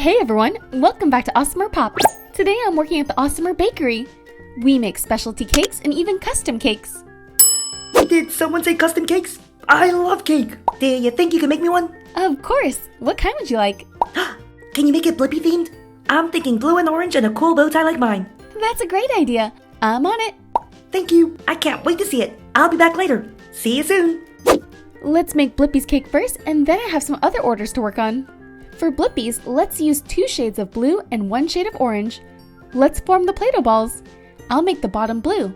Hey everyone, welcome back to AWESMR Pops. Today I'm working at the AWESMR Bakery. We make specialty cakes and even custom cakes. Did someone say custom cakes? I love cake. Do you think you can make me one? Of course. What kind would you like? Can you make it Blippy themed? I'm thinking blue and orange and a cool bow tie like mine. That's a great idea. I'm on it. Thank you. I can't wait to see it. I'll be back later. See you soon. Let's make Blippy's cake first, and then I have some other orders to work on. For Blippi's, let's use 2 shades of blue and 1 shade of orange. Let's form the Play-Doh balls. I'll make the bottom blue.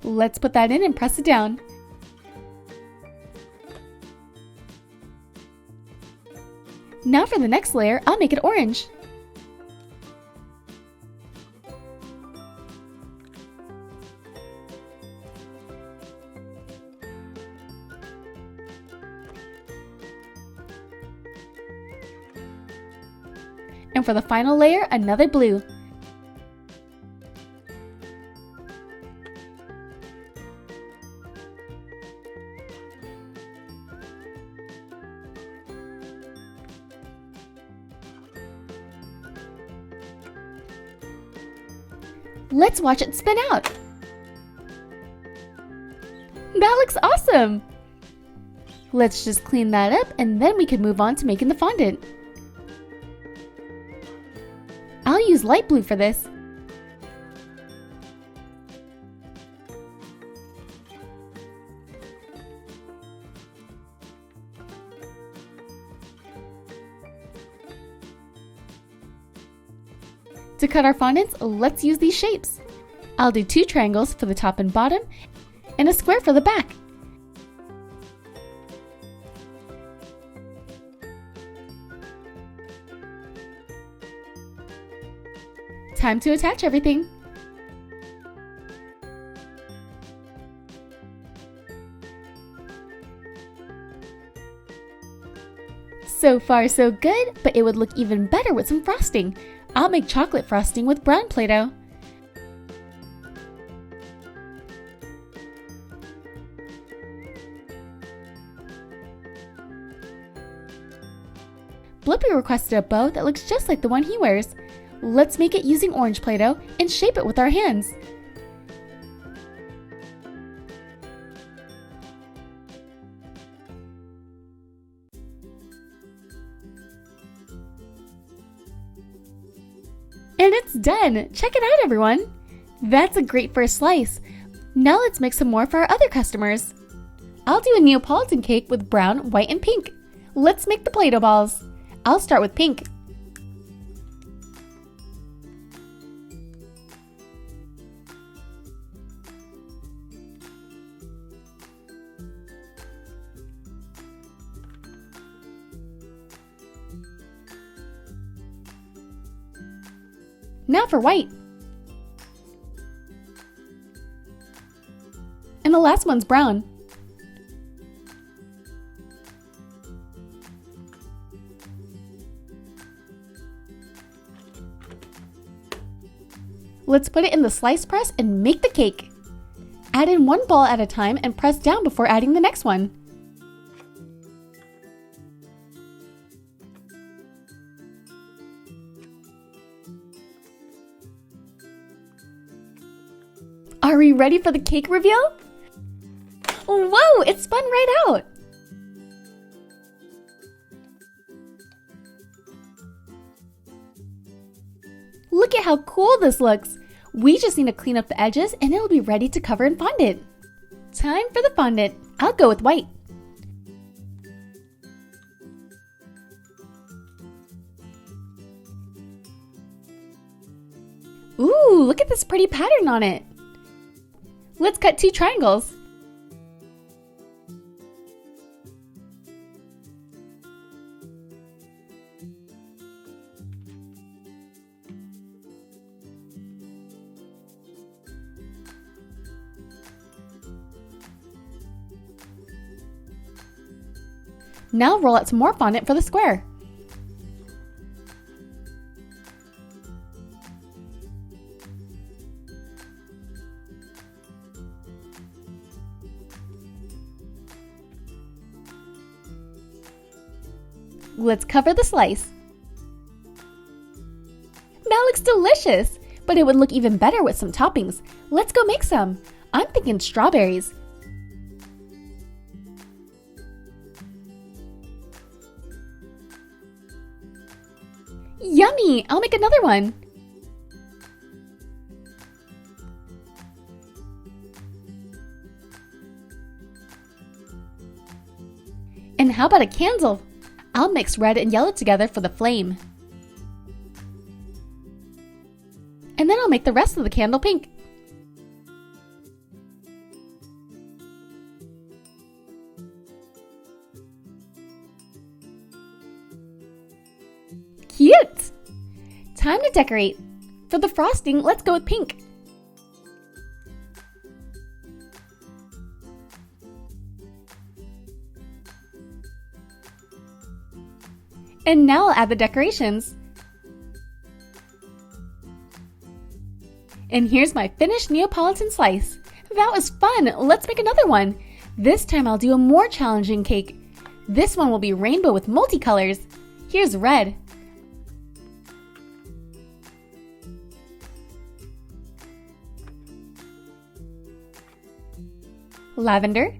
Let's put that in and press it down. Now for the next layer, I'll make it orange. And for the final layer, another blue. Let's watch it spin out. That looks awesome! Let's just clean that up and then we can move on to making the fondant. I'll use light blue for this. To cut our fondants, let's use these shapes. I'll do 2 triangles for the top and bottom, and a square for the back. Time to attach everything. So far so good, but it would look even better with some frosting. I'll make chocolate frosting with brown Play-Doh. Blippy requested a bow that looks just like the one he wears. Let's make it using orange Play-Doh and shape it with our hands. And it's done! Check it out, everyone! That's a great first slice. Now let's make some more for our other customers. I'll do a Neapolitan cake with brown, white, and pink. Let's make the Play-Doh balls. I'll start with pink. Now for white. And the last one's brown. Let's put it in the slice press and make the cake. Add in 1 ball at a time and press down before adding the next one. Are we ready for the cake reveal? Whoa, it spun right out! Look at how cool this looks! We just need to clean up the edges and it'll be ready to cover in fondant. Time for the fondant. I'll go with white. Ooh, look at this pretty pattern on it! Let's cut 2 triangles. Now roll out some more fondant for the square. Let's cover the slice. That looks delicious, but it would look even better with some toppings. Let's go make some. I'm thinking strawberries. Yummy! I'll make another one. And how about a candle? I'll mix red and yellow together for the flame. And then I'll make the rest of the candle pink. Cute! Time to decorate. For the frosting, let's go with pink. And now I'll add the decorations. And here's my finished Neapolitan slice. That was fun! Let's make another one. This time I'll do a more challenging cake. This one will be rainbow with multicolors. Here's red. Lavender.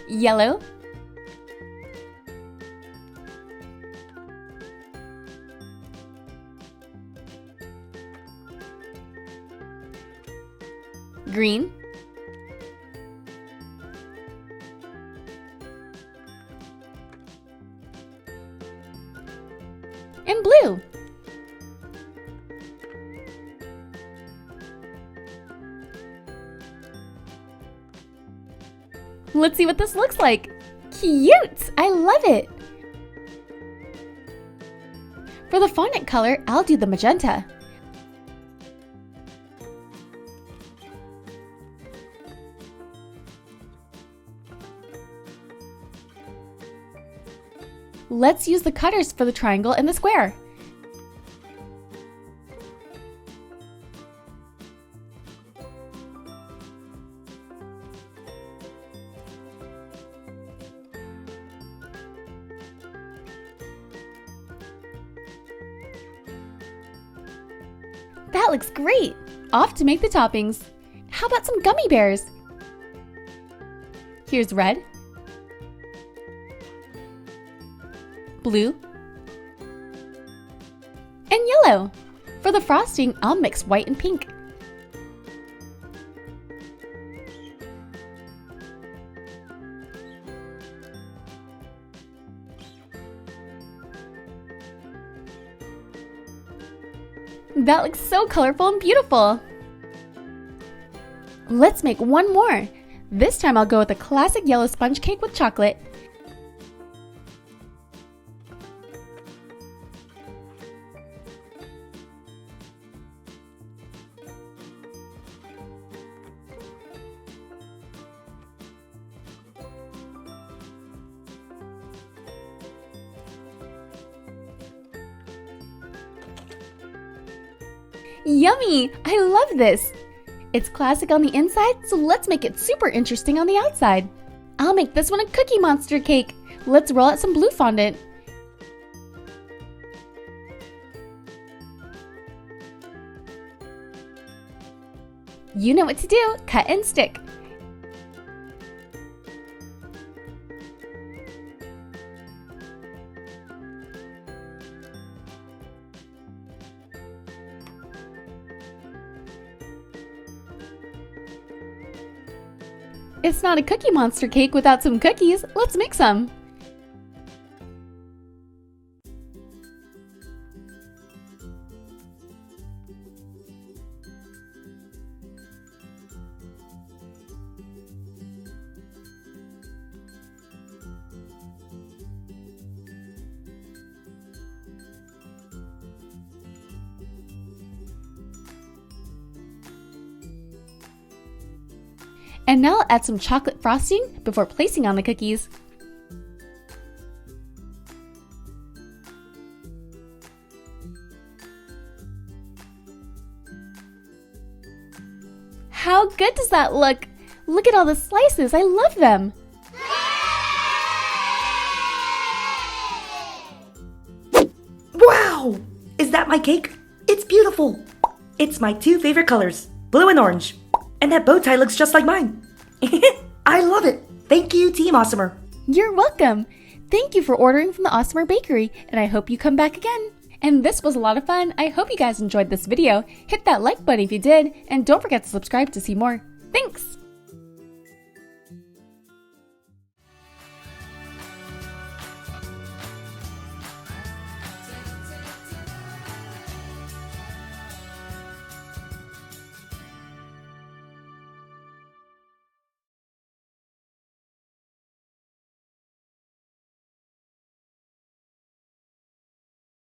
Yellow. Green. And blue. Let's see what this looks like. Cute! I love it! For the fondant color, I'll do the magenta. Let's use the cutters for the triangle and the square. That looks great! Off to make the toppings. How about some gummy bears? Here's red, blue, and yellow. For the frosting, I'll mix white and pink. That looks so colorful and beautiful. Let's make one more. This time I'll go with a classic yellow sponge cake with chocolate. Yummy! I love this! It's classic on the inside, so let's make it super interesting on the outside. I'll make this one a Cookie Monster cake. Let's roll out some blue fondant. You know what to do, cut and stick. It's not a Cookie Monster cake without some cookies. Let's make some. And now I'll add some chocolate frosting before placing on the cookies. How good does that look? Look at all the slices. I love them. Wow! Is that my cake? It's beautiful. It's my two favorite colors, blue and orange. And that bow tie looks just like mine. I love it. Thank you, Team AWESMR. You're welcome. Thank you for ordering from the AWESMR Bakery, and I hope you come back again. And this was a lot of fun. I hope you guys enjoyed this video. Hit that like button if you did, and don't forget to subscribe to see more. Thanks!